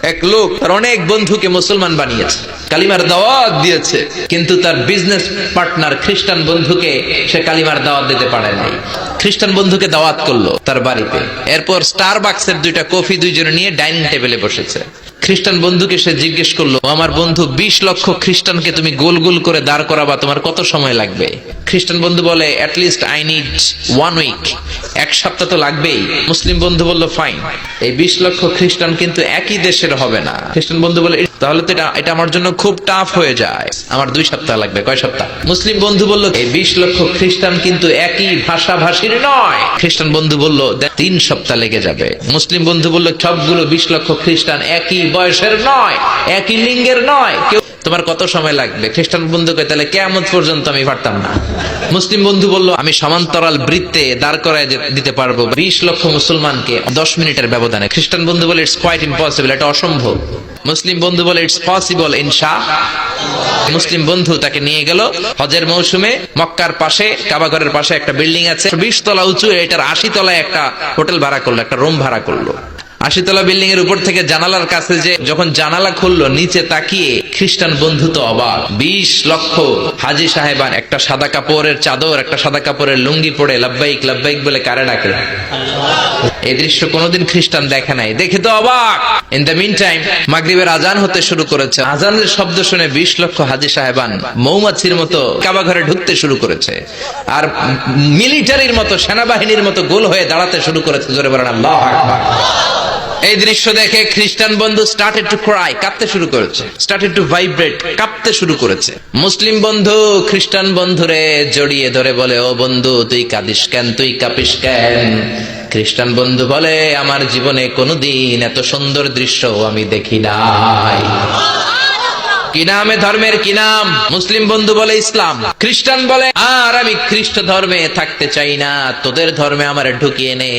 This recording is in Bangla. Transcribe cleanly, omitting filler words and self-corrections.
এক লোক তার অনেক বন্ধুকে মুসলমান বানিয়েছে, কালিমার দাওয়াত দিয়েছে, কিন্তু তার বিজনেস পার্টনার খ্রিস্টান বন্ধুকে সে কালিমার দাওয়াত দিতে পারে নাই। খ্রিস্টান বন্ধুকে দাওয়াত করলো তার বাড়িতে, এরপর স্টারবাকসের 2টা কফি দুইজনে নিয়ে ডাইনিং টেবিলে বসেছে। খ্রিস্টান বন্ধুকে সে জিজ্ঞেস করলো, আমার বন্ধু 20 লক্ষ খ্রিস্টানকে তুমি গোল গোল করে দাঁড় করাবা, তোমার কত সময় লাগবে? খ্রিস্টান বন্ধু বলে, অ্যাটলিস্ট আই নিড 1 উইক, 1 সপ্তাহ তো লাগবেই। মুসলিম বন্ধু বলল, ফাইন, এই 20 লক্ষ খ্রিস্টান কিন্তু একই দেশের হবে না। খ্রিস্টান বন্ধু বলে, তাহলে তো এটা আমার জন্য খুব টাফ হয়ে যায়, আমার 2 সপ্তাহ লাগবে। কয় সপ্তাহ? মুসলিম বন্ধু বলল, এই 20 লক্ষ খ্রিস্টান কিন্তু একই ভাষাভাষীর নয়। খ্রিস্টান বন্ধু বলল, 3 সপ্তাহ লেগে যাবে। মুসলিম বন্ধু বলল, সবগুলো 20 লক্ষ খ্রিস্টান একই বয়সের নয়, একই লিঙ্গের নয়, তোমার কত সময় লাগবে? খ্রিস্টান বন্ধু কয়, তাহলে কিয়ামত পর্যন্ত আমি পারতাম না। মুসলিম বন্ধু বলল, আমি সমান্তরাল বৃত্তে দাঁড় করায় দিতে পারবো 20 লক্ষ মুসলমানকে 10 মিনিটের ব্যবধানে। খ্রিস্টান বন্ধু বলে, ইটস কোয়াইট ইম্পসিবল, এটা অসম্ভব। মুসলিম বন্ধু বলে, ইটস পসিবল ইনশাআল্লাহ। মুসলিম বন্ধু তাকে নিয়ে গেল হজের মৌসুমে মক্কার পাশে, কাবা ঘরের পাশে একটা বিল্ডিং আছে, 20 তলা উঁচু, এটার 80 তলায় একটা হোটেল ভাড়া করলো, একটা রুম ভাড়া করলো। 80 তলা বিল্ডিং এর উপর থেকে জানালার কাছে যে যখন জানালা খুললো, নিচে তাকিয়ে খ্রিস্টান বন্ধু তো অবাক। 20 লক্ষ হাজী সাহেবান একটা সাদা কাপড়ের চাদর, একটা সাদা কাপড়ের লুঙ্গি পরে লাব্বাইক লাব্বাইক বলে কারে ডাকে। এই দৃশ্য কোনোদিন খ্রিস্টান দেখে নাই, দেখে তো অবাক। ইন দ্য মিন টাইম মাগরিবের আজান হতে শুরু করেছে। আজানের শব্দ শুনে 20 লক্ষ হাজী সাহেবান মৌমাছির মতো কাবা ঘরে ঢুকতে শুরু করেছে, আর মিলিটারির মতো, সেনাবাহিনীর মতো গোল হয়ে দাঁড়াতে শুরু করেছে। জোরে বলেন আল্লাহু আকবার। এই দৃশ্য দেখে খ্রিস্টান বন্ধু স্টার্টেড টু ক্রাই, কাঁপতে শুরু করেছে, স্টার্টেড টু ভাইব্রেট, কাঁপতে শুরু করেছে। মুসলিম বন্ধু খ্রিস্টান বন্ধুরে জড়িয়ে ধরে বলে, ও বন্ধু, তুই কাঁদিস কেন, তুই কাঁপিস কেন? খ্রিস্টান বন্ধু বলে, আমার জীবনে কোনোদিন এত সুন্দর দৃশ্য আমি দেখি নাই। কি নামে ধর্মের কি নাম? মুসলিম বন্ধু বলে ইসলাম। খ্রিস্টান বলে, আর আমি খ্রিস্ট ধর্মে থাকতে চাই না, তোদের ধর্মে আমার ঢুকিয়ে নে।